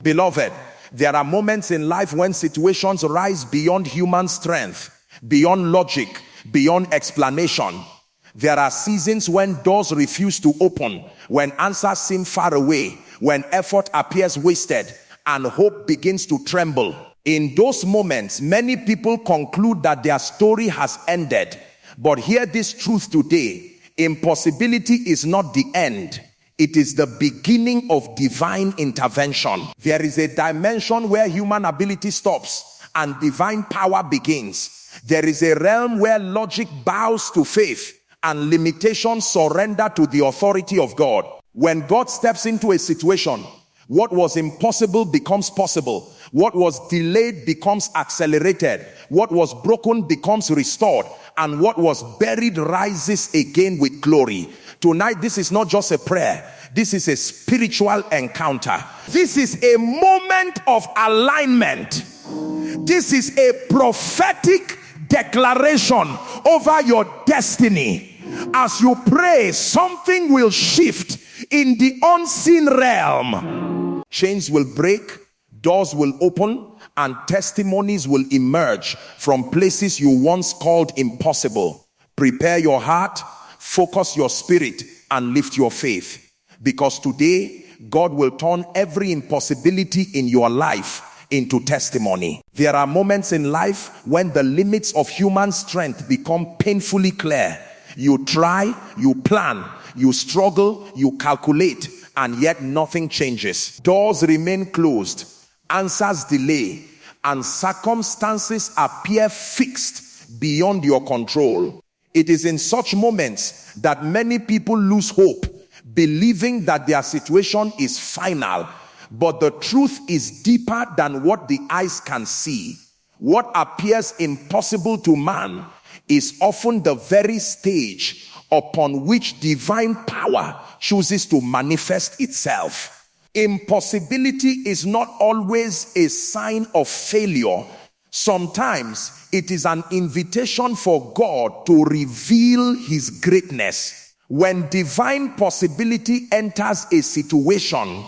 Beloved, there are moments in life when situations rise beyond human strength, beyond logic, beyond explanation. There are seasons when doors refuse to open, when answers seem far away, when effort appears wasted, and hope begins to tremble. In those moments, many people conclude that their story has ended. But hear this truth today: impossibility is not the end. It is the beginning of divine intervention. There is a dimension where human ability stops and divine power begins. There is a realm where logic bows to faith and limitations surrender to the authority of God. When God steps into a situation, what was impossible becomes possible. What was delayed becomes accelerated. What was broken becomes restored. And what was buried rises again with glory. Tonight, this is not just a prayer. This is a spiritual encounter. This is a moment of alignment. This is a prophetic declaration over your destiny. As you pray, something will shift in the unseen realm. Chains will break, doors will open, and testimonies will emerge from places you once called impossible. Prepare your heart, focus your spirit, and lift your faith. Because today, God will turn every impossibility in your life into testimony. There are moments in life when the limits of human strength become painfully clear. You try, you plan, you struggle, you calculate, and yet nothing changes. Doors remain closed, answers delay, and circumstances appear fixed beyond your control. It is in such moments that many people lose hope, believing that their situation is final. But the truth is deeper than what the eyes can see. What appears impossible to man is often the very stage upon which divine power chooses to manifest itself. Impossibility is not always a sign of failure. Sometimes it is an invitation for God to reveal his greatness. When divine possibility enters a situation,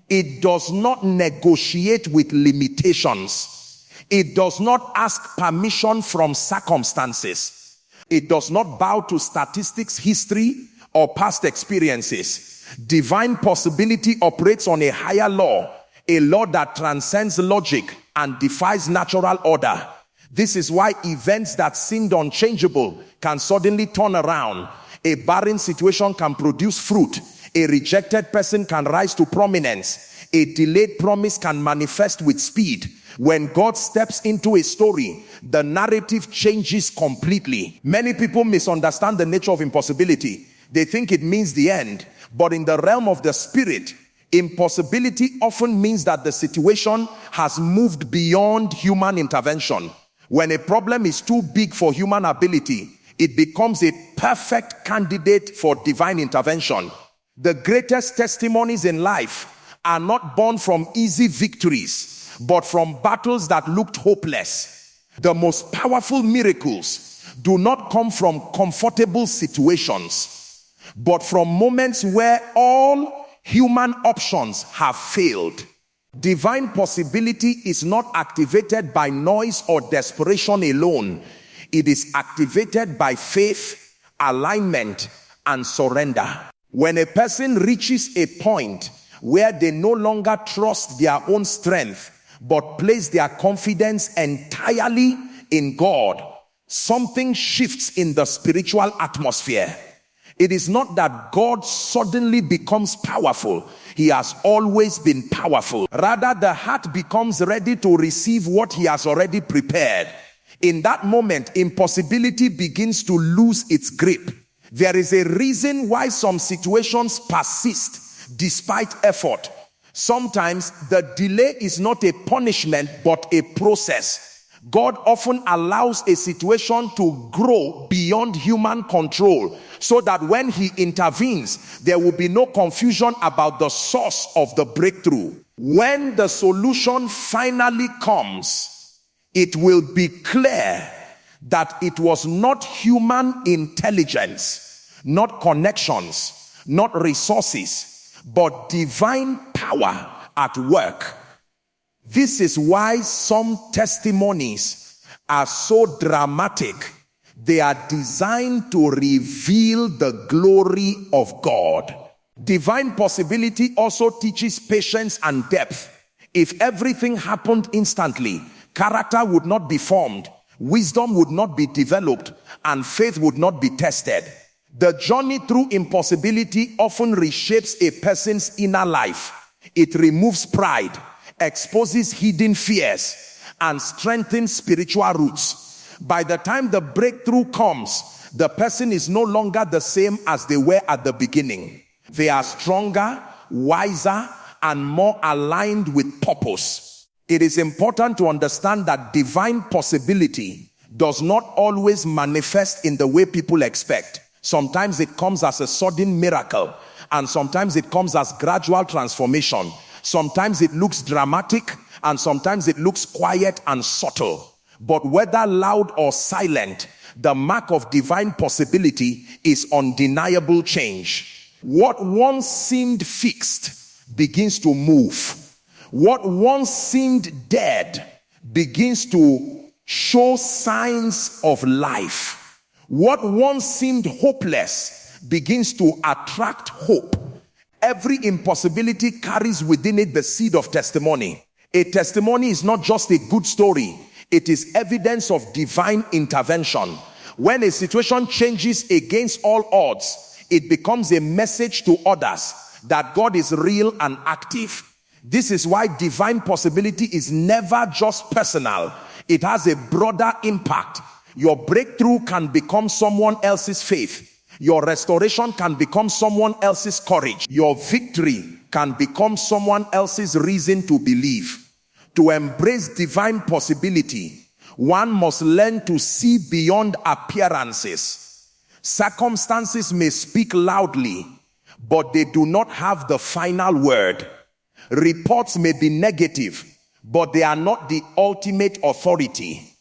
it does not negotiate with limitations. It does not ask permission from circumstances. It does not bow to statistics, history, or past experiences. Divine possibility operates on a higher law, a law that transcends logic and defies natural order. This is why events that seemed unchangeable can suddenly turn around. A barren situation can produce fruit. A rejected person can rise to prominence. A delayed promise can manifest with speed. When God steps into a story, the narrative changes completely. Many people misunderstand the nature of impossibility. They think it means the end. But in the realm of the spirit, impossibility often means that the situation has moved beyond human intervention. When a problem is too big for human ability, it becomes a perfect candidate for divine intervention. The greatest testimonies in life are not born from easy victories, but from battles that looked hopeless. The most powerful miracles do not come from comfortable situations, but from moments where all human options have failed. Divine possibility is not activated by noise or desperation alone. It is activated by faith, alignment, and surrender. When a person reaches a point where they no longer trust their own strength, but place their confidence entirely in God, something shifts in the spiritual atmosphere. It is not that God suddenly becomes powerful. He has always been powerful. Rather, the heart becomes ready to receive what he has already prepared. In that moment, impossibility begins to lose its grip. There is a reason why some situations persist despite effort. Sometimes the delay is not a punishment but a process. God often allows a situation to grow beyond human control so that when he intervenes, there will be no confusion about the source of the breakthrough. When the solution finally comes, it will be clear that it was not human intelligence, not connections, not resources, but divine power at work. This is why some testimonies are so dramatic. They are designed to reveal the glory of God. Divine possibility also teaches patience and depth. If everything happened instantly, character would not be formed, wisdom would not be developed, and faith would not be tested. The journey through impossibility often reshapes a person's inner life. It removes pride, exposes hidden fears, and strengthens spiritual roots. By the time the breakthrough comes, the person is no longer the same as they were at the beginning. They are stronger, wiser, and more aligned with purpose. It is important to understand that divine possibility does not always manifest in the way people expect. Sometimes it comes as a sudden miracle, and sometimes it comes as gradual transformation. Sometimes it looks dramatic, and sometimes it looks quiet and subtle. But whether loud or silent, the mark of divine possibility is undeniable change. What once seemed fixed begins to move. What once seemed dead begins to show signs of life. What once seemed hopeless begins to attract hope. Every impossibility carries within it the seed of testimony. A testimony is not just a good story. It is evidence of divine intervention. When a situation changes against all odds, it becomes a message to others that God is real and active. This is why divine possibility is never just personal. It has a broader impact. Your breakthrough can become someone else's faith. Your restoration can become someone else's courage. Your victory can become someone else's reason to believe. To embrace divine possibility, one must learn to see beyond appearances. Circumstances may speak loudly, but they do not have the final word. Reports may be negative, but they are not the ultimate authority.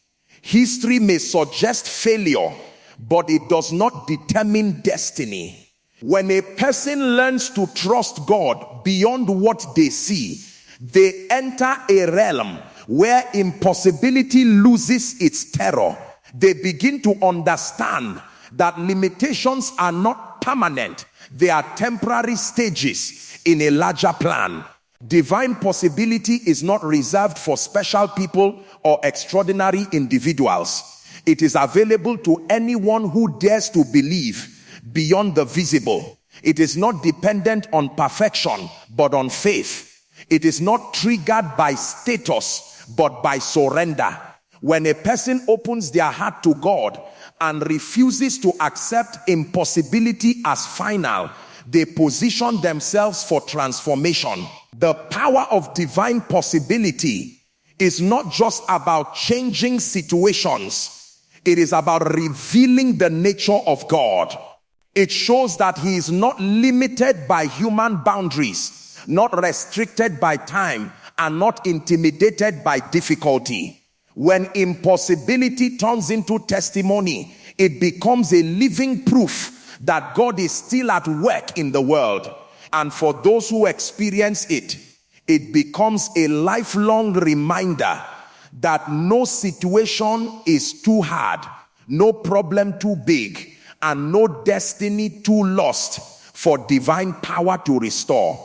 History may suggest failure, but it does not determine destiny. When a person learns to trust God beyond what they see, they enter a realm where impossibility loses its terror. They begin to understand that limitations are not permanent. They are temporary stages in a larger plan. Divine possibility is not reserved for special people or extraordinary individuals. It is available to anyone who dares to believe beyond the visible. It is not dependent on perfection, but on faith. It is not triggered by status, but by surrender. When a person opens their heart to God and refuses to accept impossibility as final, they position themselves for transformation. The power of divine possibility is not just about changing situations. It is about revealing the nature of God. It shows that he is not limited by human boundaries, not restricted by time, and not intimidated by difficulty. When impossibility turns into testimony, it becomes a living proof that God is still at work in the world. And for those who experience it, it becomes a lifelong reminder that no situation is too hard, no problem too big, and no destiny too lost for divine power to restore.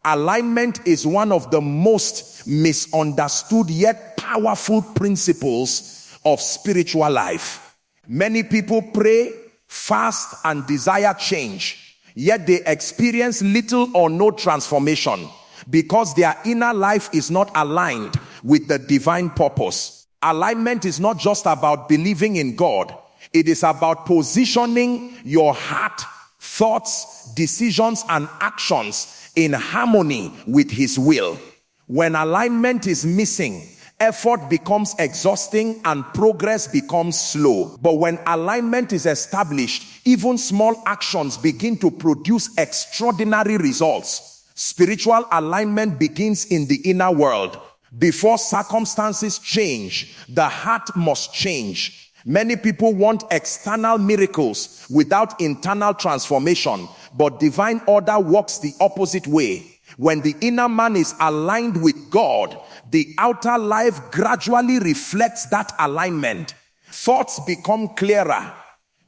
Alignment is one of the most misunderstood yet powerful principles of spiritual life. Many people pray, fast, and desire change, yet they experience little or no transformation because their inner life is not aligned with the divine purpose. Alignment is not just about believing in God. It is about positioning your heart, thoughts, decisions, and actions in harmony with his will. When alignment is missing, effort becomes exhausting and progress becomes slow. But when alignment is established, even small actions begin to produce extraordinary results. Spiritual alignment begins in the inner world. Before circumstances change, the heart must change. Many people want external miracles without internal transformation, but divine order works the opposite way. When the inner man is aligned with God, the outer life gradually reflects that alignment. Thoughts become clearer,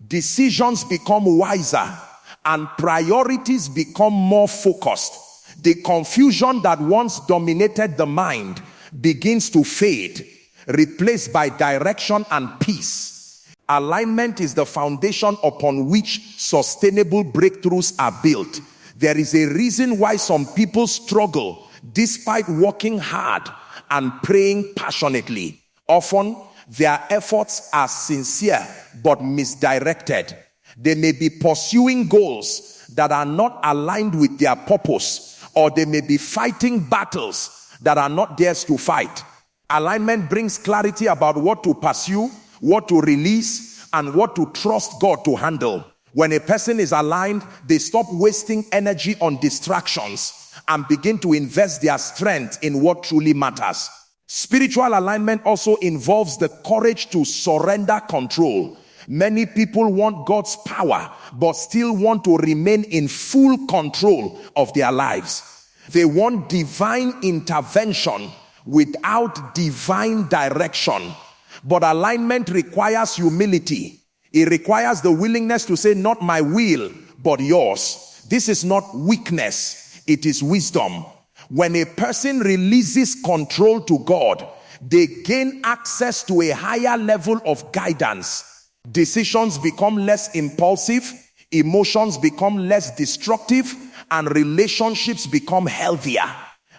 decisions become wiser, and priorities become more focused. The confusion that once dominated the mind begins to fade, replaced by direction and peace. Alignment is the foundation upon which sustainable breakthroughs are built. There is a reason why some people struggle despite working hard and praying passionately. Often, their efforts are sincere but misdirected. They may be pursuing goals that are not aligned with their purpose, or they may be fighting battles that are not theirs to fight. Alignment brings clarity about what to pursue, what to release, and what to trust God to handle. When a person is aligned, they stop wasting energy on distractions and begin to invest their strength in what truly matters. Spiritual alignment also involves the courage to surrender control. Many people want God's power, but still want to remain in full control of their lives. They want divine intervention without divine direction. But alignment requires humility. It requires the willingness to say, not my will, but yours. This is not weakness, it is wisdom. When a person releases control to God, they gain access to a higher level of guidance. Decisions become less impulsive, emotions become less destructive, and relationships become healthier.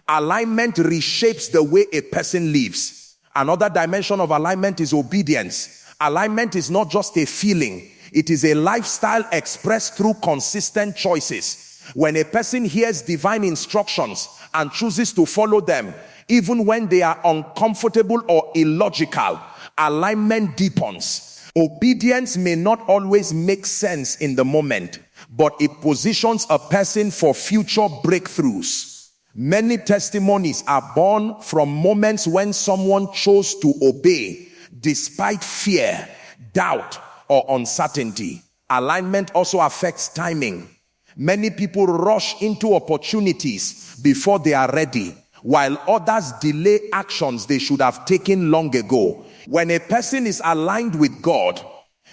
Alignment reshapes the way a person lives. Another dimension of alignment is obedience. Alignment is not just a feeling, it is a lifestyle expressed through consistent choices. When a person hears divine instructions and chooses to follow them, even when they are uncomfortable or illogical, alignment deepens. Obedience may not always make sense in the moment, but it positions a person for future breakthroughs. Many testimonies are born from moments when someone chose to obey despite fear, doubt, or uncertainty. Alignment also affects timing. Many people rush into opportunities before they are ready, while others delay actions they should have taken long ago. When a person is aligned with God,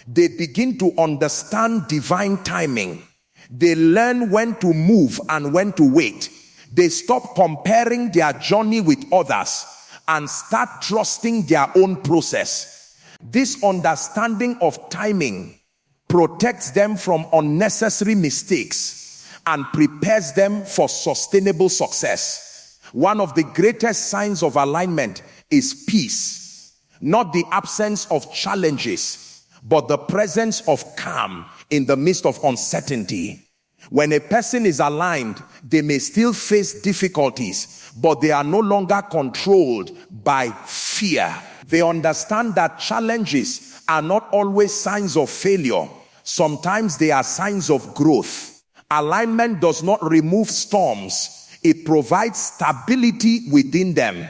they begin to understand divine timing. They learn when to move and when to wait. They stop comparing their journey with others and start trusting their own process. This understanding of timing protects them from unnecessary mistakes and prepares them for sustainable success. One of the greatest signs of alignment is peace. Not the absence of challenges, but the presence of calm in the midst of uncertainty. When a person is aligned, they may still face difficulties, but they are no longer controlled by fear. They understand that challenges are not always signs of failure. Sometimes they are signs of growth. Alignment does not remove storms. It provides stability within them.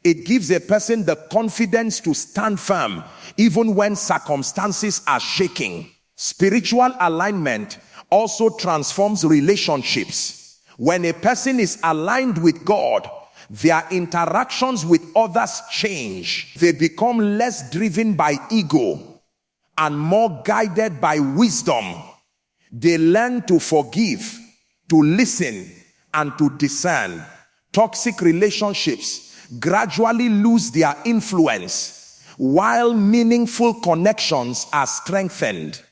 It gives a person the confidence to stand firm even when circumstances are shaking. Spiritual alignment also transforms relationships. When a person is aligned with God, their interactions with others change. They become less driven by ego and more guided by wisdom. They learn to forgive, to listen, and to discern. Toxic relationships gradually lose their influence, while meaningful connections are strengthened.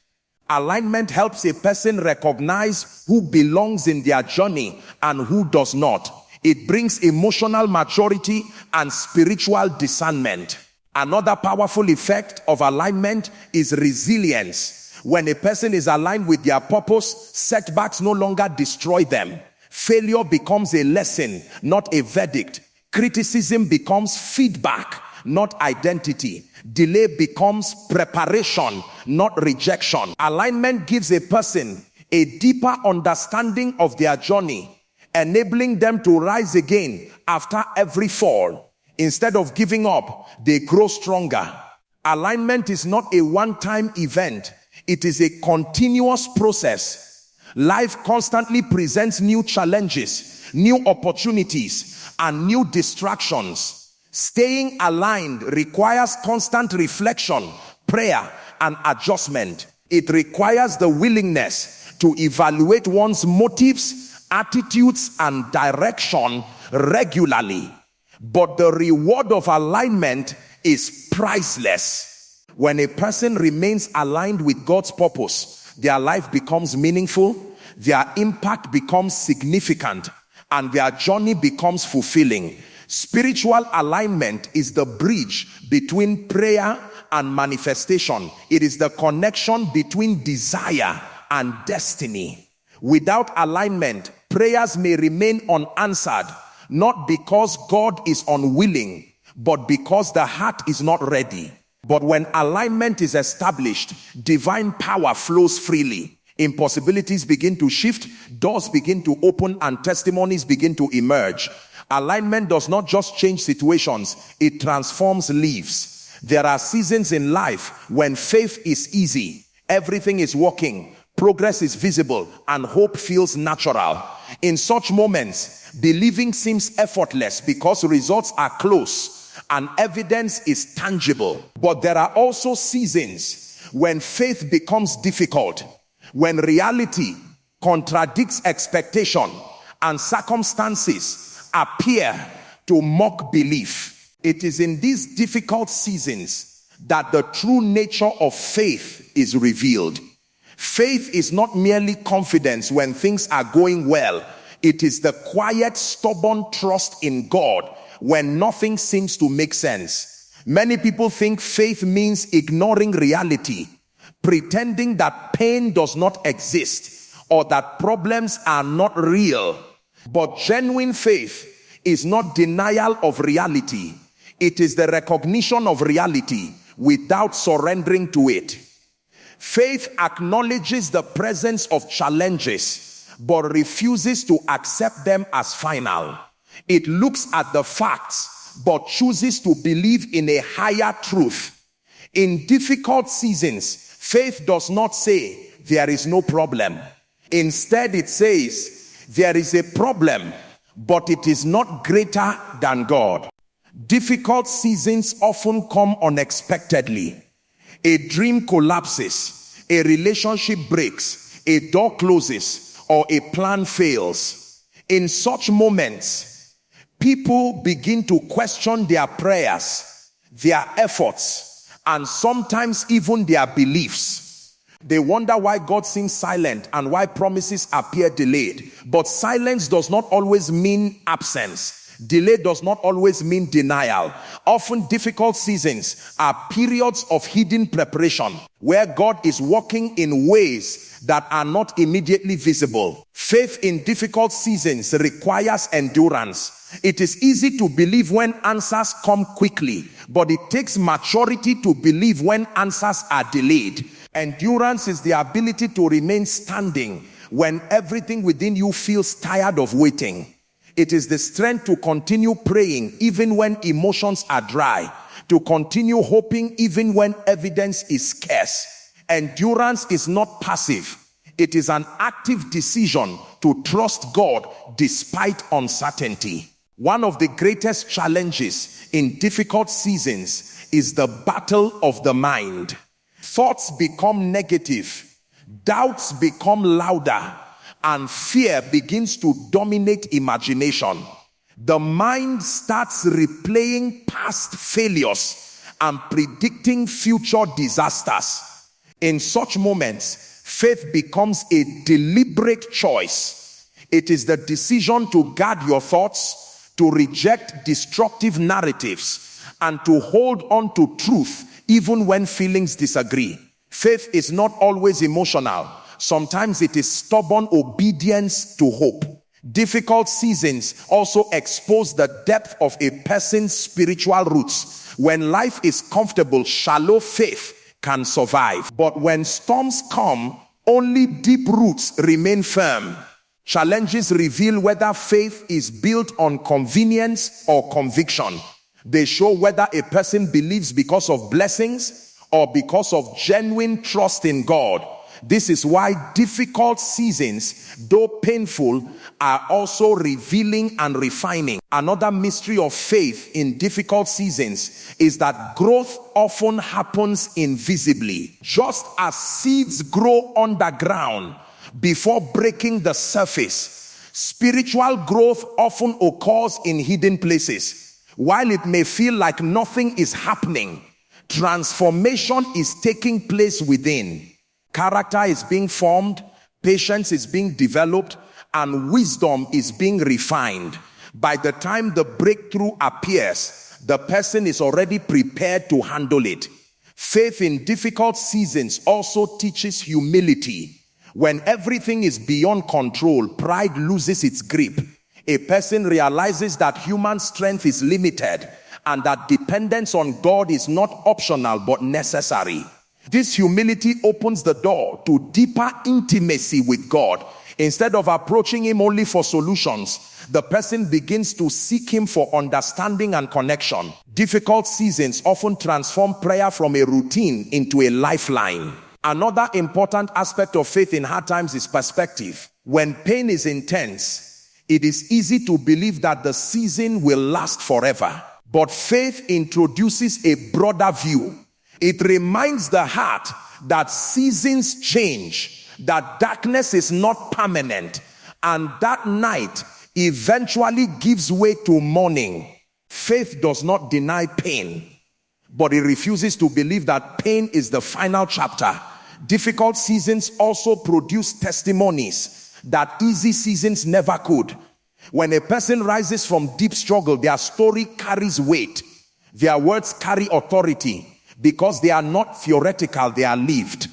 Alignment helps a person recognize who belongs in their journey and who does not. It brings emotional maturity and spiritual discernment. Another powerful effect of alignment is resilience. When a person is aligned with their purpose, setbacks no longer destroy them. Failure becomes a lesson, not a verdict. Criticism becomes feedback, not identity. Delay becomes preparation, not rejection. Alignment gives a person a deeper understanding of their journey, enabling them to rise again after every fall. Instead of giving up, they grow stronger. Alignment is not a one-time event. It is a continuous process. Life constantly presents new challenges, new opportunities, and new distractions. Staying aligned requires constant reflection, prayer, and adjustment. It requires the willingness to evaluate one's motives, attitudes, and direction regularly. But the reward of alignment is priceless. When a person remains aligned with God's purpose, their life becomes meaningful, their impact becomes significant, and their journey becomes fulfilling. Spiritual alignment is the bridge between prayer and manifestation. It is the connection between desire and destiny. Without alignment, prayers may remain unanswered, not because God is unwilling, but because the heart is not ready. But when alignment is established, divine power flows freely. Impossibilities begin to shift, doors begin to open, and testimonies begin to emerge. Alignment does not just change situations, it transforms lives. There are seasons in life when faith is easy, everything is working, progress is visible, and hope feels natural. In such moments, believing seems effortless because results are close and evidence is tangible. But there are also seasons when faith becomes difficult, when reality contradicts expectation and circumstances appear to mock belief. It is in these difficult seasons that the true nature of faith is revealed. Faith is not merely confidence when things are going well. It is the quiet, stubborn trust in God when nothing seems to make sense. Many people think faith means ignoring reality, pretending that pain does not exist or that problems are not real. But genuine faith is not denial of reality. It is the recognition of reality without surrendering to it. Faith acknowledges the presence of challenges, but refuses to accept them as final. It looks at the facts, but chooses to believe in a higher truth. In difficult seasons, faith does not say, there is no problem. Instead, it says, there is a problem, but it is not greater than God. Difficult seasons often come unexpectedly. A dream collapses, a relationship breaks, a door closes, or a plan fails. In such moments, people begin to question their prayers, their efforts, and sometimes even their beliefs. They wonder why God seems silent and why promises appear delayed. But silence does not always mean absence. Delay does not always mean denial. Often difficult seasons are periods of hidden preparation where God is working in ways that are not immediately visible. Faith in difficult seasons requires endurance. It is easy to believe when answers come quickly, but it takes maturity to believe when answers are delayed. Endurance is the ability to remain standing when everything within you feels tired of waiting. It is the strength to continue praying even when emotions are dry, to continue hoping even when evidence is scarce. Endurance is not passive. It is an active decision to trust God despite uncertainty. One of the greatest challenges in difficult seasons is the battle of the mind. Thoughts become negative, doubts become louder, and fear begins to dominate imagination. The mind starts replaying past failures and predicting future disasters. In such moments, faith becomes a deliberate choice. It is the decision to guard your thoughts, to reject destructive narratives, and to hold on to truth even when feelings disagree. Faith is not always emotional. Sometimes it is stubborn obedience to hope. Difficult seasons also expose the depth of a person's spiritual roots. When life is comfortable, shallow faith can survive. But when storms come, only deep roots remain firm. Challenges reveal whether faith is built on convenience or conviction. They show whether a person believes because of blessings or because of genuine trust in God. This is why difficult seasons, though painful, are also revealing and refining. Another mystery of faith in difficult seasons is that growth often happens invisibly. Just as seeds grow underground before breaking the surface, spiritual growth often occurs in hidden places. While it may feel like nothing is happening, transformation is taking place within. Character is being formed, patience is being developed, and wisdom is being refined. By the time the breakthrough appears, the person is already prepared to handle it. Faith in difficult seasons also teaches humility. When everything is beyond control, pride loses its grip. A person realizes that human strength is limited and that dependence on God is not optional but necessary. This humility opens the door to deeper intimacy with God. Instead of approaching him only for solutions, the person begins to seek him for understanding and connection. Difficult seasons often transform prayer from a routine into a lifeline. Another important aspect of faith in hard times is perspective. When pain is intense, it is easy to believe that the season will last forever. But faith introduces a broader view. It reminds the heart that seasons change, that darkness is not permanent, and that night eventually gives way to morning. Faith does not deny pain, but it refuses to believe that pain is the final chapter. Difficult seasons also produce testimonies that easy seasons never could. When a person rises from deep struggle, their story carries weight. Their words carry authority because they are not theoretical, they are lived.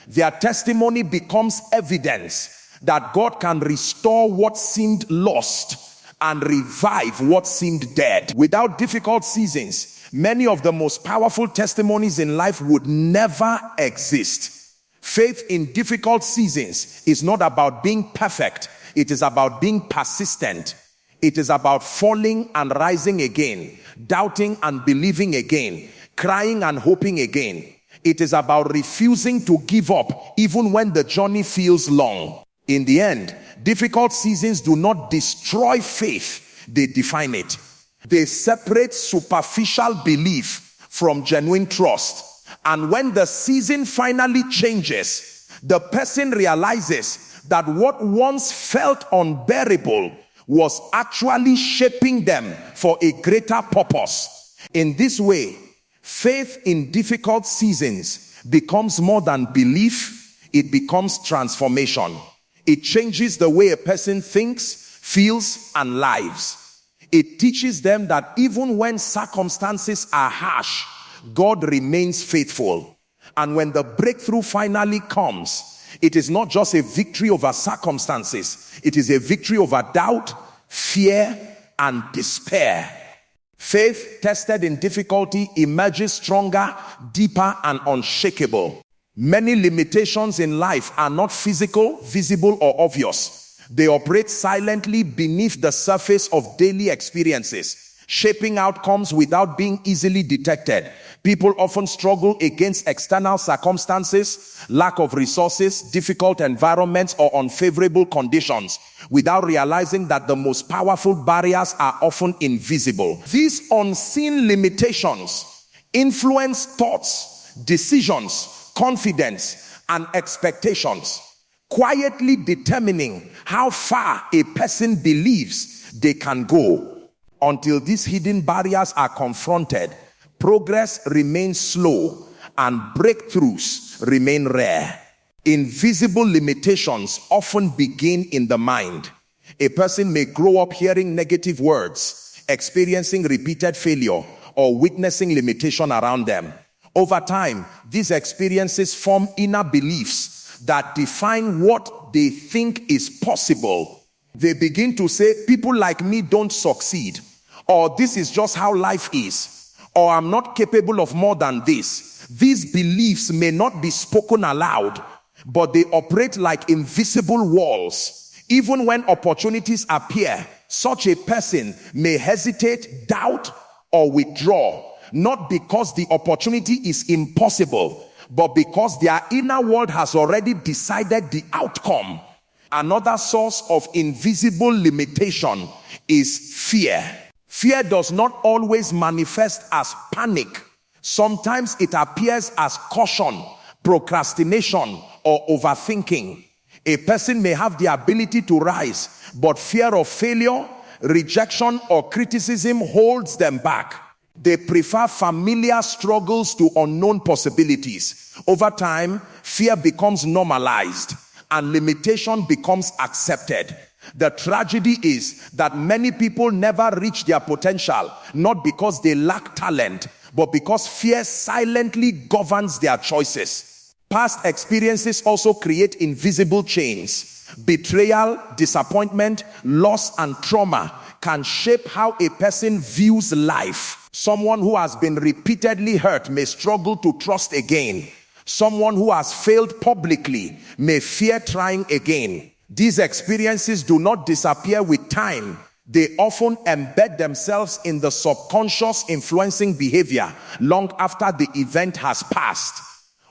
Their testimony becomes evidence that God can restore what seemed lost and revive what seemed dead. Without difficult seasons, many of the most powerful testimonies in life would never exist. Faith in difficult seasons is not about being perfect. It is about being persistent. It is about falling and rising again, doubting and believing again, crying and hoping again. It is about refusing to give up even when the journey feels long. In the end, difficult seasons do not destroy faith, they define it. They separate superficial belief from genuine trust. And when the season finally changes, the person realizes that what once felt unbearable was actually shaping them for a greater purpose. In this way, faith in difficult seasons becomes more than belief, it becomes transformation. It changes the way a person thinks, feels, and lives. It teaches them that even when circumstances are harsh, God remains faithful. And when the breakthrough finally comes, it is not just a victory over circumstances. It is a victory over doubt, fear, and despair. Faith tested in difficulty emerges stronger, deeper, and unshakable. Many limitations in life are not physical, visible, or obvious. They operate silently beneath the surface of daily experiences, shaping outcomes without being easily detected. People often struggle against external circumstances, lack of resources, difficult environments, or unfavorable conditions without realizing that the most powerful barriers are often invisible. These unseen limitations influence thoughts, decisions, confidence, and expectations, quietly determining how far a person believes they can go. Until these hidden barriers are confronted, progress remains slow and breakthroughs remain rare. Invisible limitations often begin in the mind. A person may grow up hearing negative words, experiencing repeated failure, or witnessing limitation around them. Over time, these experiences form inner beliefs that define what they think is possible. They begin to say, people like me don't succeed, or this is just how life is, or I'm not capable of more than this. These beliefs may not be spoken aloud, but they operate like invisible walls. Even when opportunities appear, such a person may hesitate, doubt, or withdraw, not because the opportunity is impossible, but because their inner world has already decided the outcome. Another source of invisible limitation is fear. Fear does not always manifest as panic. Sometimes it appears as caution, procrastination, or overthinking. A person may have the ability to rise, but fear of failure, rejection, or criticism holds them back. They prefer familiar struggles to unknown possibilities. Over time, fear becomes normalized and limitation becomes accepted. The tragedy is that many people never reach their potential, not because they lack talent, but because fear silently governs their choices. Past experiences also create invisible chains. Betrayal, disappointment, loss, and trauma can shape how a person views life. Someone who has been repeatedly hurt may struggle to trust again. Someone who has failed publicly may fear trying again. These experiences do not disappear with time. They often embed themselves in the subconscious, influencing behavior long after the event has passed.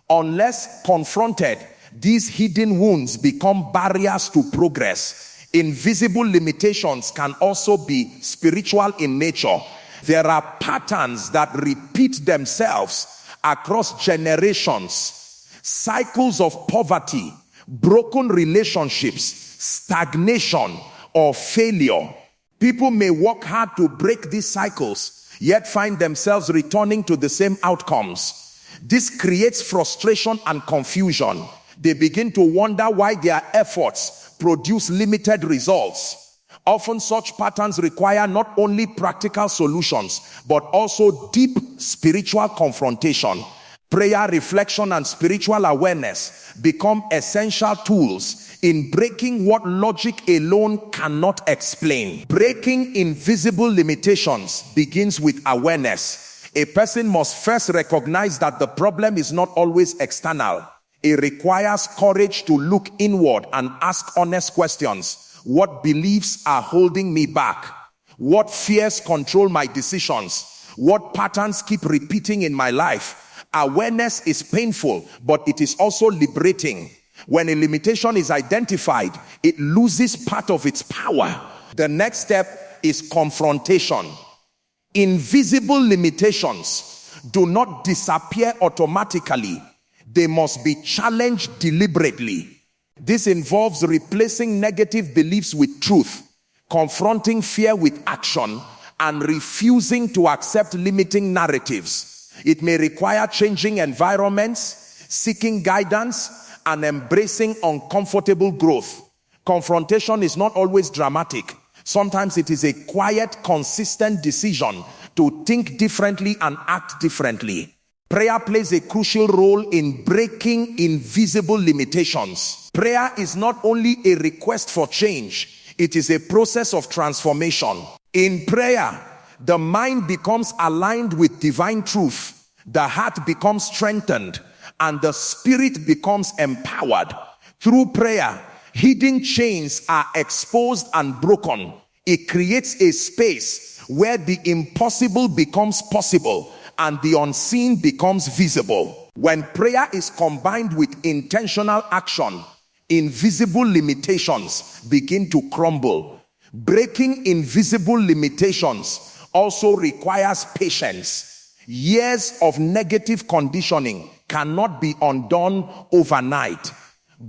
Unless confronted, these hidden wounds become barriers to progress. Invisible limitations can also be spiritual in nature. There are patterns that repeat themselves across generations, cycles of poverty, broken relationships, stagnation, or failure. People may work hard to break these cycles, yet find themselves returning to the same outcomes. This creates frustration and confusion. They begin to wonder why their efforts produce limited results. Often such patterns require not only practical solutions, but also deep spiritual confrontation. Prayer, reflection, and spiritual awareness become essential tools in breaking what logic alone cannot explain. Breaking invisible limitations begins with awareness. A person must first recognize that the problem is not always external. It requires courage to look inward and ask honest questions. What beliefs are holding me back? What fears control my decisions? What patterns keep repeating in my life? Awareness is painful, but it is also liberating. When a limitation is identified, it loses part of its power. The next step is confrontation. Invisible limitations do not disappear automatically. They must be challenged deliberately. This involves replacing negative beliefs with truth, confronting fear with action, and refusing to accept limiting narratives. It may require changing environments, seeking guidance, and embracing uncomfortable growth. Confrontation is not always dramatic. Sometimes it is a quiet, consistent decision to think differently and act differently. Prayer plays a crucial role in breaking invisible limitations. Prayer is not only a request for change, it is a process of transformation. In prayer, the mind becomes aligned with divine truth, the heart becomes strengthened, and the spirit becomes empowered. Through prayer, hidden chains are exposed and broken. It creates a space where the impossible becomes possible and the unseen becomes visible. When prayer is combined with intentional action, invisible limitations begin to crumble. Breaking invisible limitations also requires patience. Years of negative conditioning cannot be undone overnight.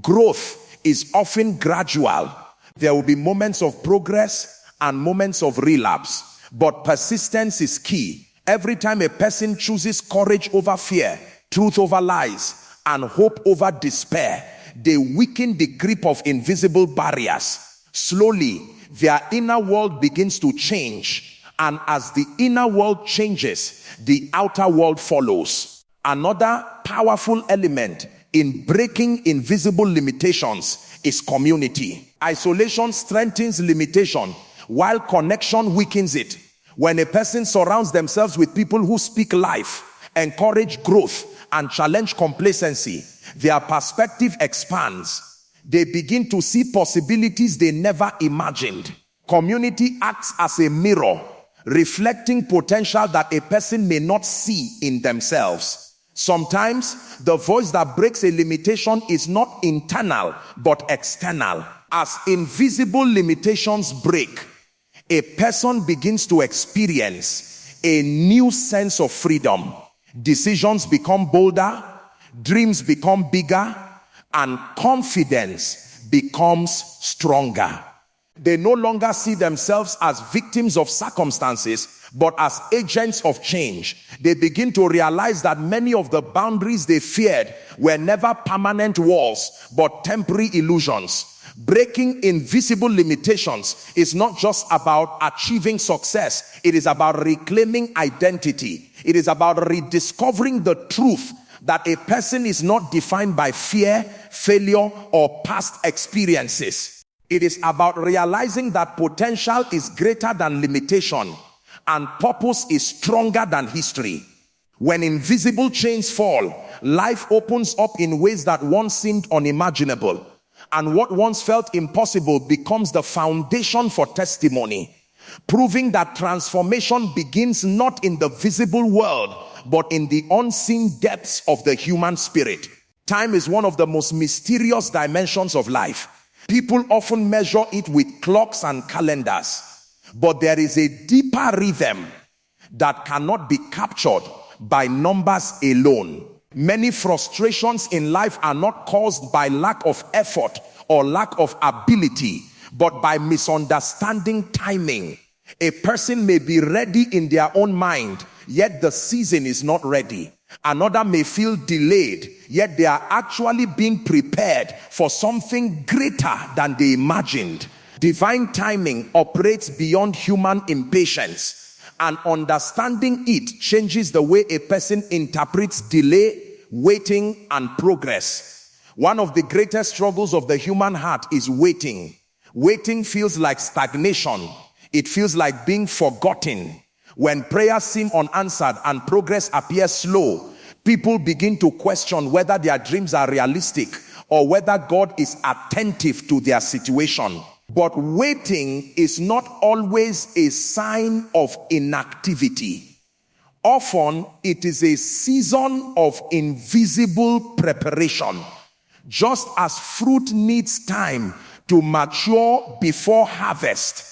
Growth is often gradual. There will be moments of progress and moments of relapse, but persistence is key. Every time a person chooses courage over fear, truth over lies, and hope over despair, they weaken the grip of invisible barriers. Slowly, their inner world begins to change, and as the inner world changes, the outer world follows. Another powerful element in breaking invisible limitations is community. Isolation strengthens limitation, while connection weakens it. When a person surrounds themselves with people who speak life, encourage growth, and challenge complacency, their perspective expands. They begin to see possibilities they never imagined. Community acts as a mirror, reflecting potential that a person may not see in themselves. Sometimes the voice that breaks a limitation is not internal but external. As invisible limitations break, a person begins to experience a new sense of freedom. Decisions become bolder, dreams become bigger, and confidence becomes stronger. They no longer see themselves as victims of circumstances, but as agents of change. They begin to realize that many of the boundaries they feared were never permanent walls, but temporary illusions. Breaking invisible limitations is not just about achieving success. It is about reclaiming identity. It is about rediscovering the truth that a person is not defined by fear, failure, or past experiences. It is about realizing that potential is greater than limitation and purpose is stronger than history. When invisible chains fall, life opens up in ways that once seemed unimaginable. And what once felt impossible becomes the foundation for testimony, proving that transformation begins not in the visible world, but in the unseen depths of the human spirit. Time is one of the most mysterious dimensions of life. People often measure it with clocks and calendars, but there is a deeper rhythm that cannot be captured by numbers alone. Many frustrations in life are not caused by lack of effort or lack of ability, but by misunderstanding timing. A person may be ready in their own mind, yet the season is not ready. Another may feel delayed, yet they are actually being prepared for something greater than they imagined. Divine timing operates beyond human impatience, and understanding it changes the way a person interprets delay, waiting, and progress. One of the greatest struggles of the human heart is waiting. Waiting feels like stagnation. It feels like being forgotten. When prayers seem unanswered and progress appears slow, people begin to question whether their dreams are realistic or whether God is attentive to their situation. But waiting is not always a sign of inactivity. Often it is a season of invisible preparation. Just as fruit needs time to mature before harvest,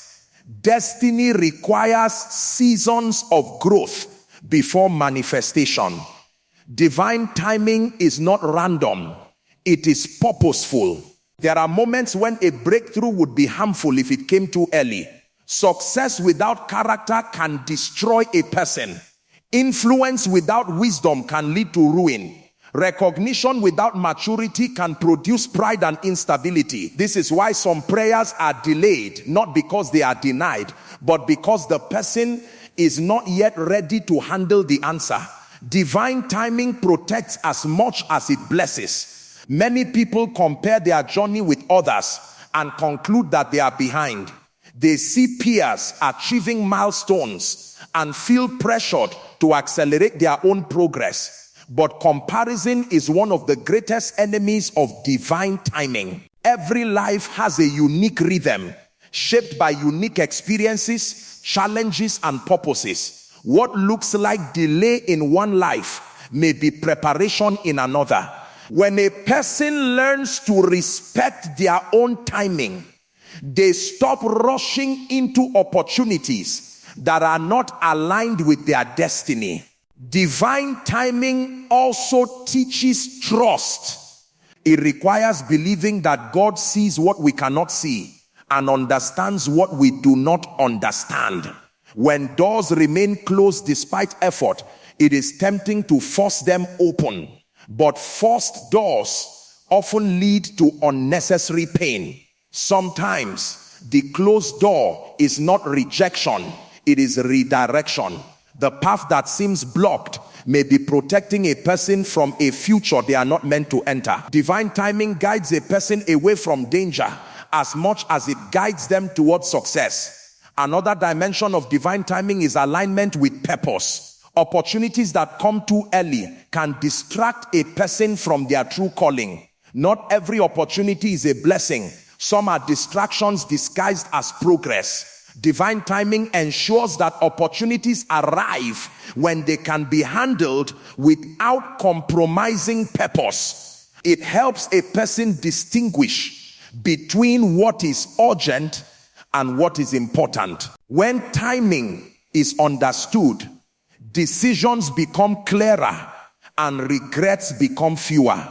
destiny requires seasons of growth before manifestation. Divine timing is not random, it is purposeful. There are moments when a breakthrough would be harmful if it came too early. Success without character can destroy a person. Influence without wisdom can lead to ruin. Recognition without maturity can produce pride and instability. This is why some prayers are delayed, not because they are denied, but because the person is not yet ready to handle the answer. Divine timing protects as much as it blesses. Many people compare their journey with others and conclude that they are behind. They see peers achieving milestones and feel pressured to accelerate their own progress. But comparison is one of the greatest enemies of divine timing. Every life has a unique rhythm, shaped by unique experiences, challenges, and purposes. What looks like delay in one life may be preparation in another. When a person learns to respect their own timing, they stop rushing into opportunities that are not aligned with their destiny. Divine timing also teaches trust. It requires believing that God sees what we cannot see and understands what we do not understand. When doors remain closed despite effort, it is tempting to force them open. But forced doors often lead to unnecessary pain. Sometimes the closed door is not rejection, it is redirection. The path that seems blocked may be protecting a person from a future they are not meant to enter. Divine timing guides a person away from danger as much as it guides them towards success. Another dimension of divine timing is alignment with purpose. Opportunities that come too early can distract a person from their true calling. Not every opportunity is a blessing. Some are distractions disguised as progress. Divine timing ensures that opportunities arrive when they can be handled without compromising purpose. It helps a person distinguish between what is urgent and what is important. When timing is understood, decisions become clearer and regrets become fewer.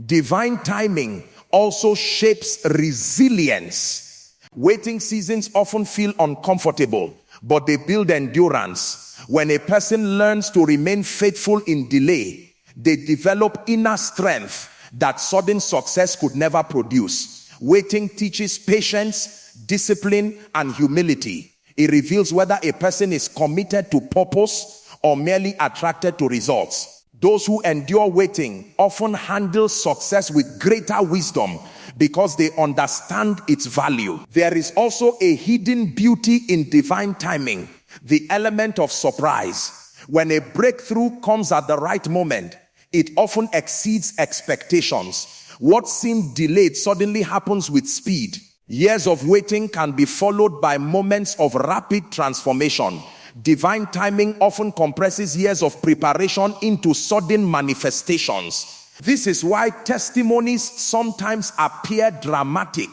Divine timing also shapes resilience. Waiting seasons often feel uncomfortable, but they build endurance. When a person learns to remain faithful in delay, they develop inner strength that sudden success could never produce. Waiting teaches patience, discipline, and humility. It reveals whether a person is committed to purpose or merely attracted to results. Those who endure waiting often handle success with greater wisdom because they understand its value. There is also a hidden beauty in divine timing, the element of surprise. When a breakthrough comes at the right moment, it often exceeds expectations. What seemed delayed suddenly happens with speed. Years of waiting can be followed by moments of rapid transformation. Divine timing often compresses years of preparation into sudden manifestations. This is why testimonies sometimes appear dramatic.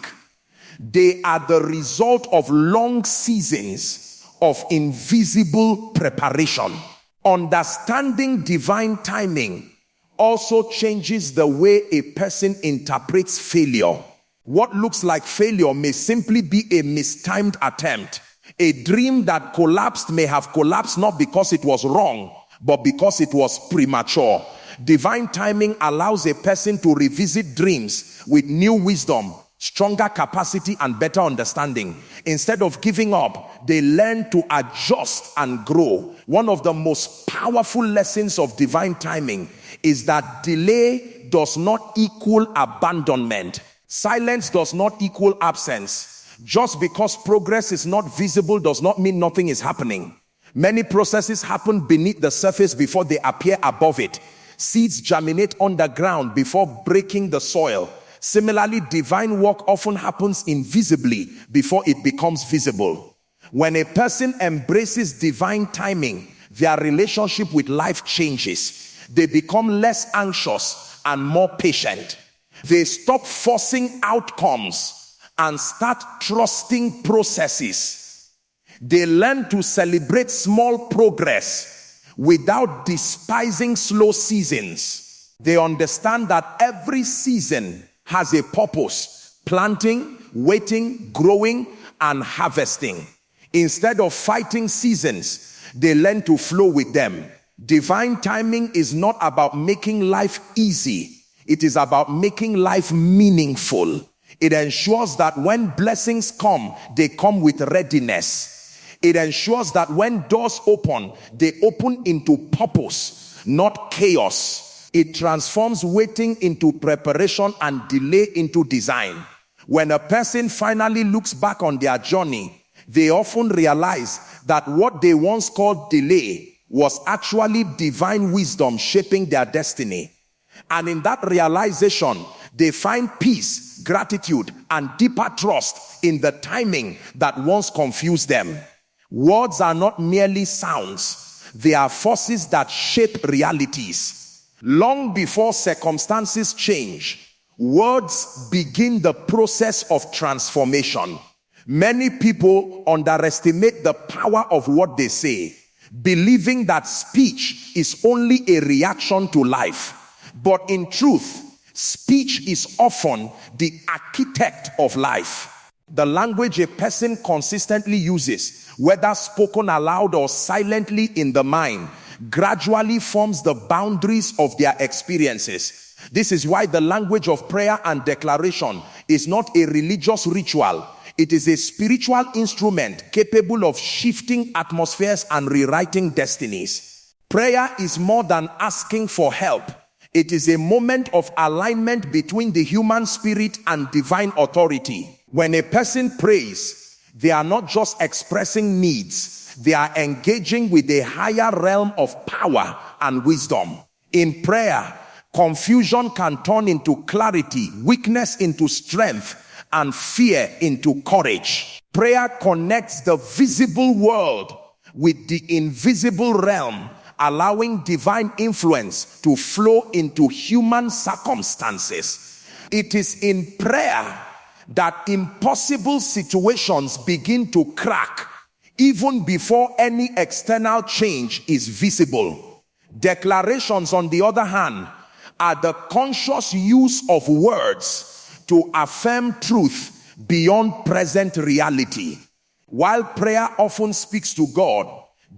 They are the result of long seasons of invisible preparation. Understanding divine timing also changes the way a person interprets failure. What looks like failure may simply be a mistimed attempt. A dream that collapsed may have collapsed not because it was wrong, but because it was premature. Divine timing allows a person to revisit dreams with new wisdom, stronger capacity, and better understanding. Instead of giving up, they learn to adjust and grow. One of the most powerful lessons of divine timing is that delay does not equal abandonment. Silence does not equal absence. Just because progress is not visible does not mean nothing is happening. Many processes happen beneath the surface before they appear above it. Seeds germinate underground before breaking the soil. Similarly, divine work often happens invisibly before it becomes visible. When a person embraces divine timing, their relationship with life changes. They become less anxious and more patient. They stop forcing outcomes and start trusting processes. They learn to celebrate small progress without despising slow seasons. They understand that every season has a purpose: planting, waiting, growing, and harvesting. Instead of fighting seasons, they learn to flow with them. Divine timing is not about making life easy. It is about making life meaningful. It ensures that when blessings come, they come with readiness. It ensures that when doors open, they open into purpose, not chaos. It transforms waiting into preparation and delay into design. When a person finally looks back on their journey, they often realize that what they once called delay was actually divine wisdom shaping their destiny. And in that realization, they find peace, gratitude, and deeper trust in the timing that once confused them. Words are not merely sounds. They are forces that shape realities. Long before circumstances change, words begin the process of transformation. Many people underestimate the power of what they say, believing that speech is only a reaction to life. But in truth, speech is often the architect of life. The language a person consistently uses, whether spoken aloud or silently in the mind, gradually forms the boundaries of their experiences. This is why the language of prayer and declaration is not a religious ritual. It is a spiritual instrument capable of shifting atmospheres and rewriting destinies. Prayer is more than asking for help. It is a moment of alignment between the human spirit and divine authority. When a person prays, they are not just expressing needs. They are engaging with a higher realm of power and wisdom. In prayer, confusion can turn into clarity, weakness into strength, and fear into courage. Prayer connects the visible world with the invisible realm, allowing divine influence to flow into human circumstances. It is in prayer that impossible situations begin to crack even before any external change is visible. Declarations, on the other hand, are the conscious use of words to affirm truth beyond present reality. While prayer often speaks to God,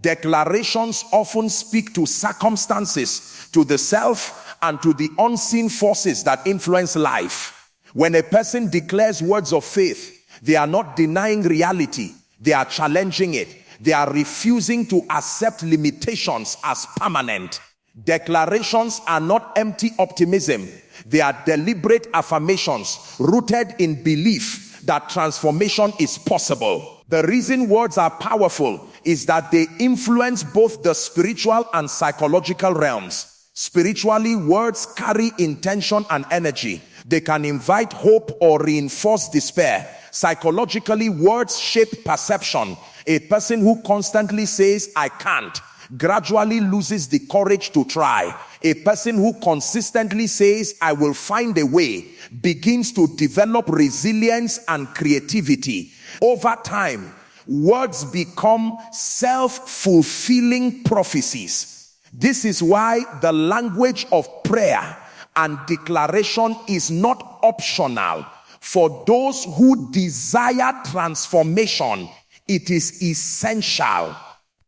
declarations often speak to circumstances, to the self, and to the unseen forces that influence life. When a person declares words of faith, they are not denying reality, they are challenging it. They are refusing to accept limitations as permanent. Declarations are not empty optimism, they are deliberate affirmations rooted in belief that transformation is possible. The reason words are powerful is that they influence both the spiritual and psychological realms. Spiritually, words carry intention and energy. They can invite hope or reinforce despair. Psychologically, words shape perception. A person who constantly says, "I can't," gradually loses the courage to try. A person who consistently says, "I will find a way," begins to develop resilience and creativity. Over time, words become self-fulfilling prophecies. This is why the language of prayer and declaration is not optional. For those who desire transformation, it is essential.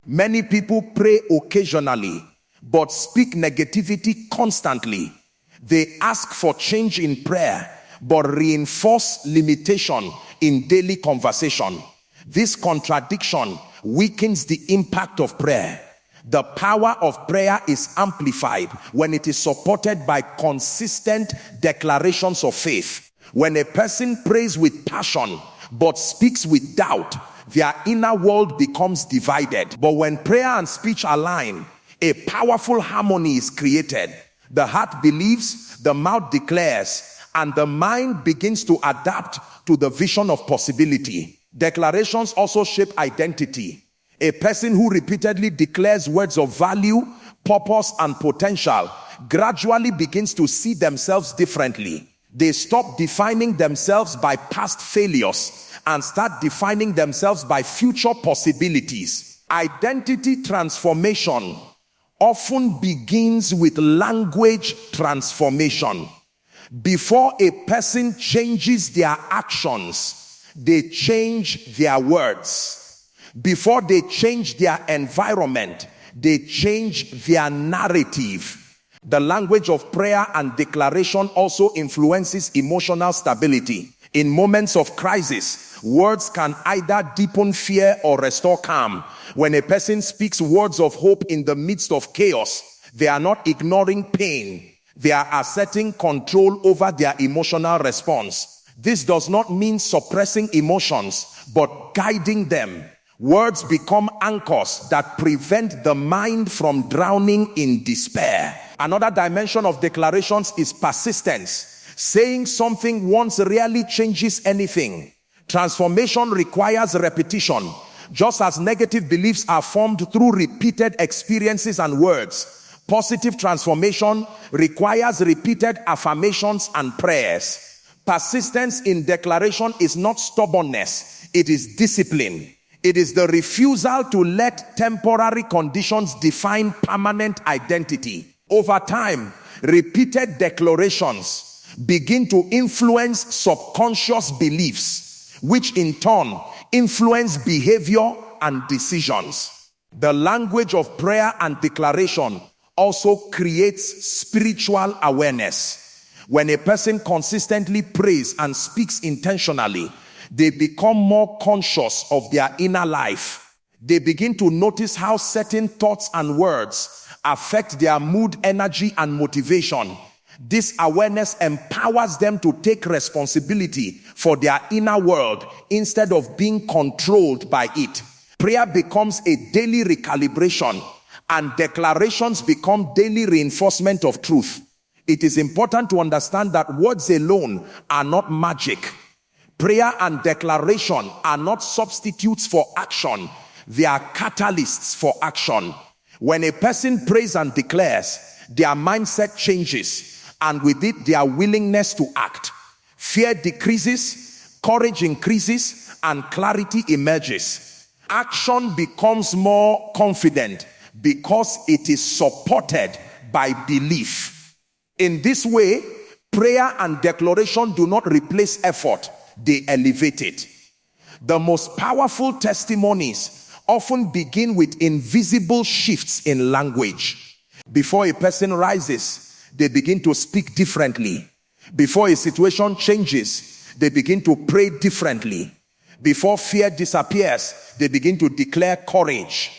Many people pray occasionally, but speak negativity constantly. They ask for change in prayer, but reinforce limitation in daily conversation. This contradiction weakens the impact of prayer. The power of prayer is amplified when it is supported by consistent declarations of faith. When a person prays with passion but speaks with doubt, their inner world becomes divided. But when prayer and speech align, a powerful harmony is created. The heart believes, the mouth declares, and the mind begins to adapt to the vision of possibility. Declarations also shape identity. A person who repeatedly declares words of value, purpose, and potential gradually begins to see themselves differently. They stop defining themselves by past failures and start defining themselves by future possibilities. Identity transformation often begins with language transformation. Before a person changes their actions, they change their words. Before they change their environment, they change their narrative. The language of prayer and declaration also influences emotional stability. In moments of crisis, words can either deepen fear or restore calm. When a person speaks words of hope in the midst of chaos, they are not ignoring pain. They are asserting control over their emotional response. This does not mean suppressing emotions, but guiding them. Words become anchors that prevent the mind from drowning in despair. Another dimension of declarations is persistence. Saying something once rarely changes anything. Transformation requires repetition. Just as negative beliefs are formed through repeated experiences and words, positive transformation requires repeated affirmations and prayers. Persistence in declaration is not stubbornness, it is discipline. It is the refusal to let temporary conditions define permanent identity. Over time, repeated declarations begin to influence subconscious beliefs, which in turn influence behavior and decisions. The language of prayer and declaration also creates spiritual awareness. When a person consistently prays and speaks intentionally, they become more conscious of their inner life. They begin to notice how certain thoughts and words affect their mood, energy, and motivation. This awareness empowers them to take responsibility for their inner world instead of being controlled by it. Prayer becomes a daily recalibration, and declarations become daily reinforcement of truth. It is important to understand that words alone are not magic. Prayer and declaration are not substitutes for action. They are catalysts for action. When a person prays and declares, their mindset changes, and with it, their willingness to act. Fear decreases, courage increases, and clarity emerges. Action becomes more confident because it is supported by belief. In this way, prayer and declaration do not replace effort, they elevate it. The most powerful testimonies often begin with invisible shifts in language. Before a person rises, they begin to speak differently. Before a situation changes, they begin to pray differently. Before fear disappears, they begin to declare courage.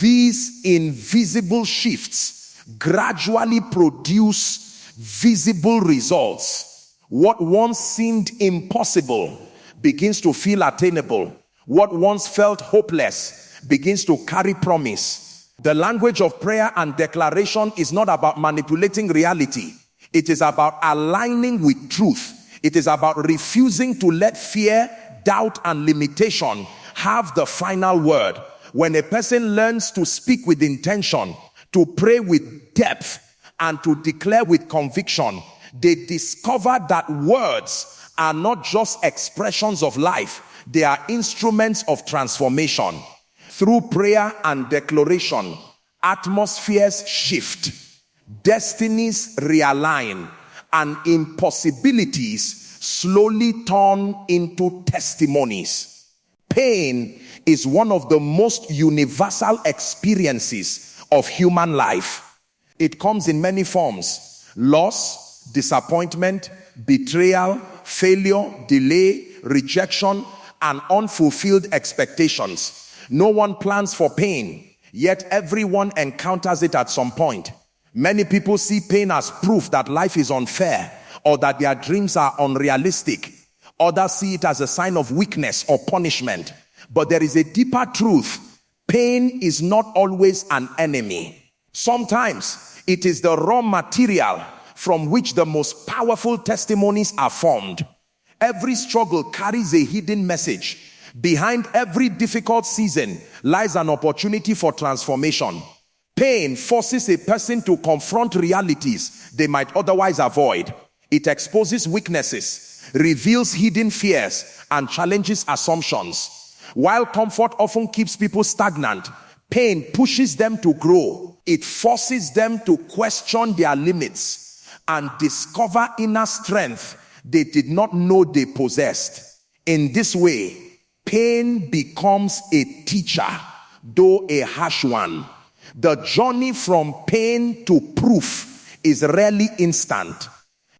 These invisible shifts gradually produce visible results. What once seemed impossible begins to feel attainable. What once felt hopeless begins to carry promise. The language of prayer and declaration is not about manipulating reality. It is about aligning with truth. It is about refusing to let fear, doubt, and limitation have the final word. When a person learns to speak with intention, to pray with depth, and to declare with conviction, they discover that words are not just expressions of life, they are instruments of transformation. Through prayer and declaration, atmospheres shift, destinies realign, and impossibilities slowly turn into testimonies. Pain is one of the most universal experiences of human life. It comes in many forms: loss, disappointment, betrayal, failure, delay, rejection, and unfulfilled expectations. No one plans for pain, yet everyone encounters it at some point. Many people see pain as proof that life is unfair or that their dreams are unrealistic. Others see it as a sign of weakness or punishment. But there is a deeper truth. Pain is not always an enemy. Sometimes it is the raw material from which the most powerful testimonies are formed. Every struggle carries a hidden message. Behind every difficult season lies an opportunity for transformation. Pain forces a person to confront realities they might otherwise avoid. It exposes weaknesses, reveals hidden fears, and challenges assumptions. While comfort often keeps people stagnant, pain pushes them to grow. It forces them to question their limits and discover inner strength they did not know they possessed. In this way, pain becomes a teacher, though a harsh one. The journey from pain to proof is rarely instant.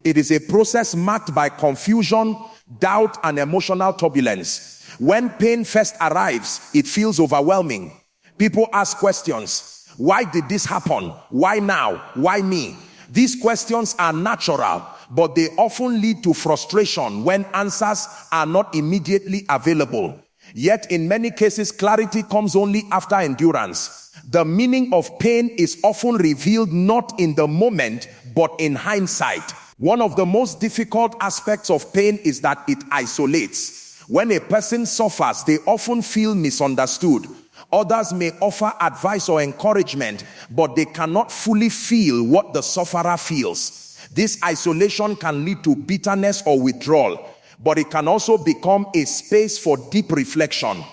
It is a process marked by confusion, doubt, and emotional turbulence. When pain first arrives, it feels overwhelming. People ask questions. Why did this happen? Why now? Why me? These questions are natural, but they often lead to frustration when answers are not immediately available. Yet in many cases, clarity comes only after endurance. The meaning of pain is often revealed not in the moment, but in hindsight. One of the most difficult aspects of pain is that it isolates. When a person suffers, they often feel misunderstood. Others may offer advice or encouragement, but they cannot fully feel what the sufferer feels. This isolation can lead to bitterness or withdrawal, but it can also become a space for deep reflection.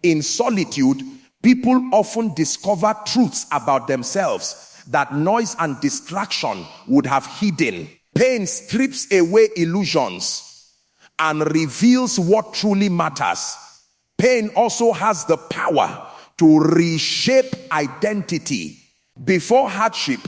In solitude, people often discover truths about themselves that noise and distraction would have hidden. Pain strips away illusions and reveals what truly matters. Pain also has the power to reshape identity. Before hardship,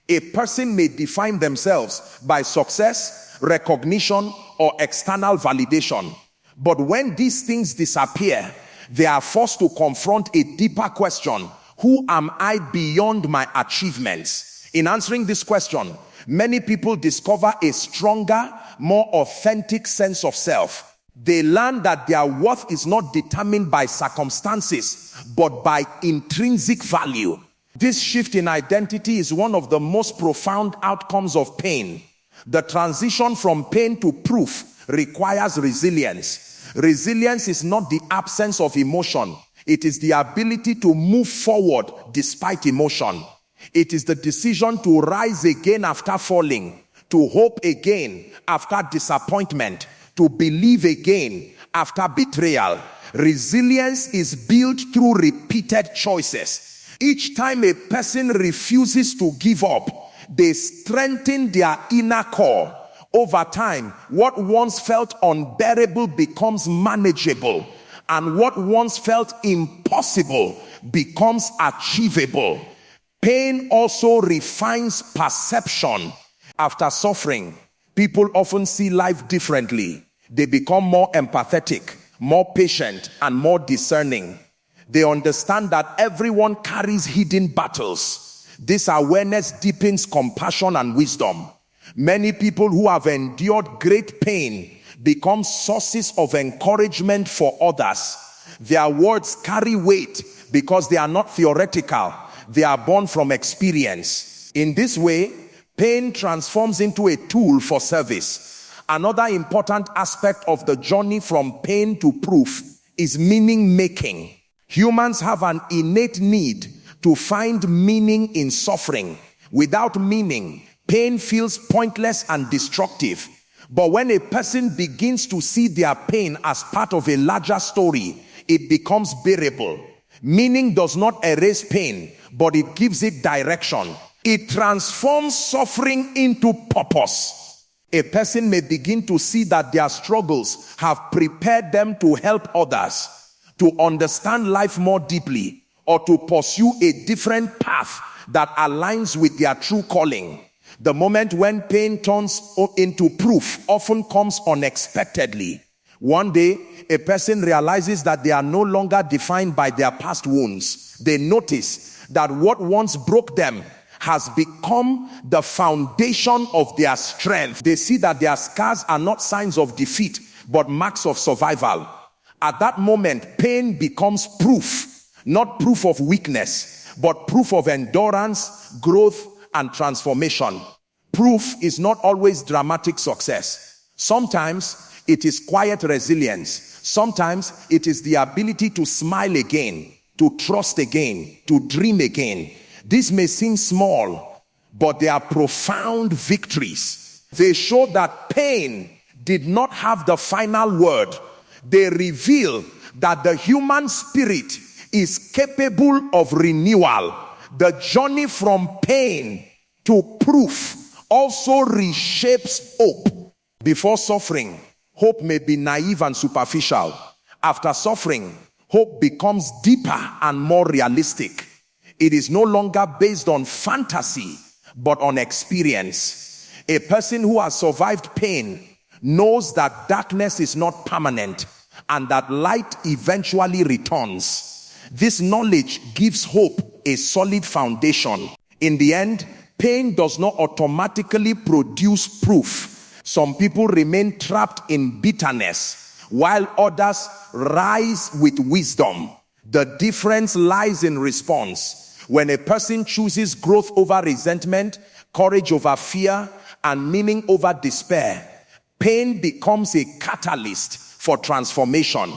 a person may define themselves by success, recognition, or external validation. But when these things disappear, they are forced to confront a deeper question: who am I beyond my achievements? In answering this question, many people discover a stronger, more authentic sense of self. They learn that their worth is not determined by circumstances, but by intrinsic value. This shift in identity is one of the most profound outcomes of pain. The transition from pain to proof requires resilience. Resilience is not the absence of emotion. It is the ability to move forward despite emotion. It is the decision to rise again after falling, to hope again after disappointment, to believe again after betrayal. Resilience is built through repeated choices. Each time a person refuses to give up, they strengthen their inner core. Over time, what once felt unbearable becomes manageable, and what once felt impossible becomes achievable. Pain also refines perception. After suffering, people often see life differently. They become more empathetic, more patient, and more discerning. They understand that everyone carries hidden battles. This awareness deepens compassion and wisdom. Many people who have endured great pain become sources of encouragement for others. Their words carry weight because they are not theoretical. They are born from experience. In this way, pain transforms into a tool for service. Another important aspect of the journey from pain to proof is meaning making. Humans have an innate need to find meaning in suffering. Without meaning, pain feels pointless and destructive. But when a person begins to see their pain as part of a larger story, it becomes bearable. Meaning does not erase pain, but it gives it direction. It transforms suffering into purpose. A person may begin to see that their struggles have prepared them to help others, to understand life more deeply, or to pursue a different path that aligns with their true calling. The moment when pain turns into proof often comes unexpectedly. One day, a person realizes that they are no longer defined by their past wounds. They notice that what once broke them has become the foundation of their strength. They see that their scars are not signs of defeat, but marks of survival. At that moment, pain becomes proof, not proof of weakness, but proof of endurance, growth, and transformation. Proof is not always dramatic success. Sometimes it is quiet resilience. Sometimes it is the ability to smile again, to trust again, to dream again. This may seem small, but they are profound victories. They show that pain did not have the final word. They reveal that the human spirit is capable of renewal. The journey from pain to proof also reshapes hope. Before suffering, hope may be naive and superficial. After suffering, hope becomes deeper and more realistic. It is no longer based on fantasy, but on experience. A person who has survived pain knows that darkness is not permanent and that light eventually returns. This knowledge gives hope a solid foundation. In the end, pain does not automatically produce proof. Some people remain trapped in bitterness, while others rise with wisdom. The difference lies in response. When a person chooses growth over resentment, courage over fear, and meaning over despair, pain becomes a catalyst for transformation.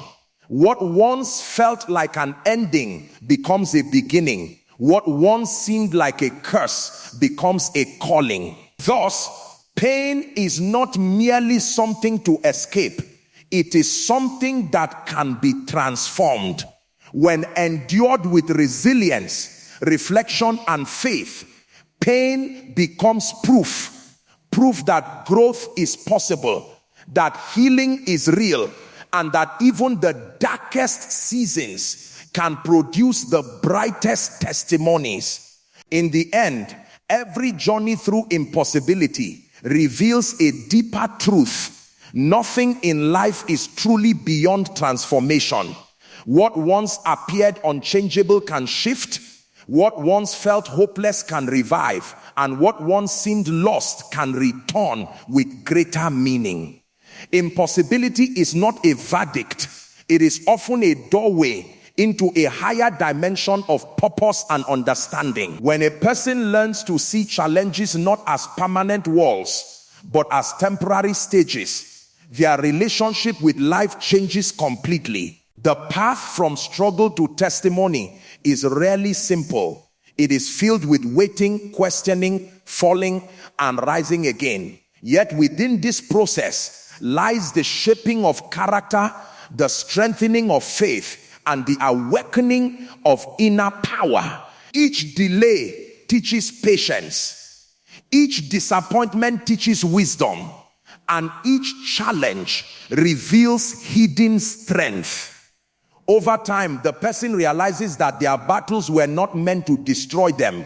What once felt like an ending becomes a beginning. What once seemed like a curse becomes a calling. Thus, pain is not merely something to escape. It is something that can be transformed. When endured with resilience, reflection, and faith, pain becomes proof that growth is possible, that healing is real, and that even the darkest seasons can produce the brightest testimonies. In the end, every journey through impossibility reveals a deeper truth. Nothing in life is truly beyond transformation. What once appeared unchangeable can shift. What once felt hopeless can revive. And what once seemed lost can return with greater meaning. Impossibility is not a verdict. It is often a doorway into a higher dimension of purpose and understanding. When a person learns to see challenges not as permanent walls, but as temporary stages, their relationship with life changes completely. The path from struggle to testimony is rarely simple. It is filled with waiting, questioning, falling, and rising again. Yet within this process lies the shaping of character, the strengthening of faith, and the awakening of inner power. Each delay teaches patience. Each disappointment teaches wisdom. And each challenge reveals hidden strength. Over time, the person realizes that their battles were not meant to destroy them,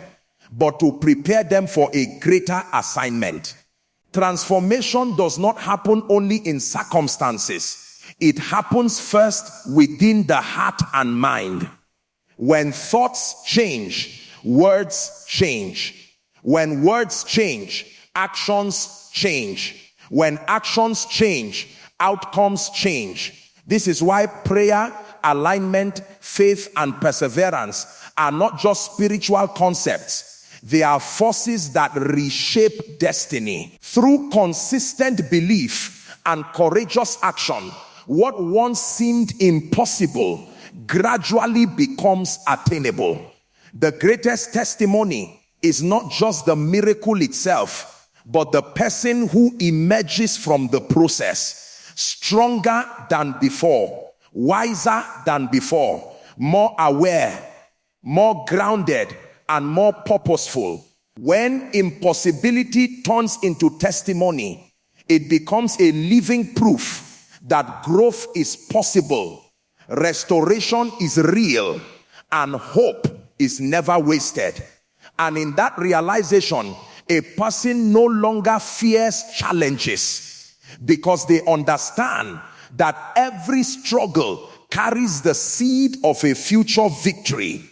but to prepare them for a greater assignment. Transformation does not happen only in circumstances. It happens first within the heart and mind. When thoughts change, words change. When words change, actions change. When actions change, outcomes change. This is why prayer, alignment, faith, and perseverance are not just spiritual concepts. They are forces that reshape destiny. Through consistent belief and courageous action, what once seemed impossible gradually becomes attainable. The greatest testimony is not just the miracle itself, but the person who emerges from the process, stronger than before, wiser than before, more aware, more grounded, and more purposeful. When impossibility turns into testimony, it becomes a living proof that growth is possible, restoration is real, and hope is never wasted. And in that realization, a person no longer fears challenges, because they understand that every struggle carries the seed of a future victory.